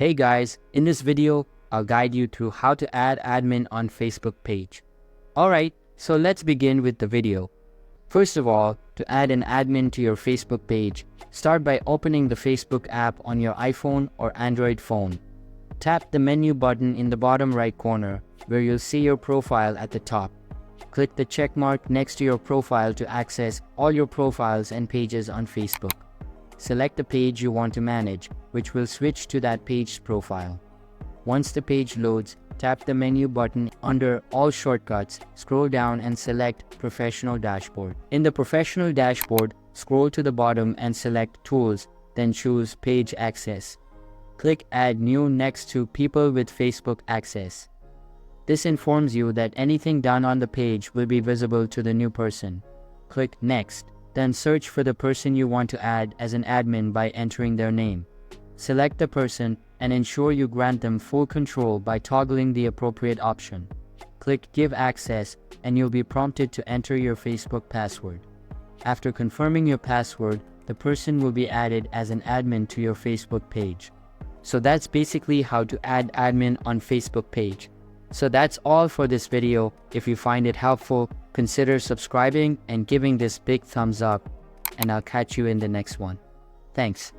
Hey guys, in this video, I'll guide you through how to add admin on Facebook page. Alright, so let's begin with the video. First of all, to add an admin to your Facebook page, start by opening the Facebook app on your iPhone or Android phone. Tap the menu button in the bottom right corner where you'll see your profile at the top. Click the check mark next to your profile to access all your profiles and pages on Facebook. Select the page you want to manage, which will switch to that page's profile. Once the page loads, tap the menu button under All Shortcuts, scroll down and select Professional Dashboard. In the Professional Dashboard, scroll to the bottom and select Tools, then choose Page Access. Click Add New next to People with Facebook Access. This informs you that anything done on the page will be visible to the new person. Click Next. Then search for the person you want to add as an admin by entering their name. Select the person and ensure you grant them full control by toggling the appropriate option. Click Give Access and you'll be prompted to enter your Facebook password. After confirming your password, the person will be added as an admin to your Facebook page. So that's basically how to add admin on Facebook page. So that's all for this video. If you find it helpful, consider subscribing and giving this big thumbs up, and I'll catch you in the next one. Thanks.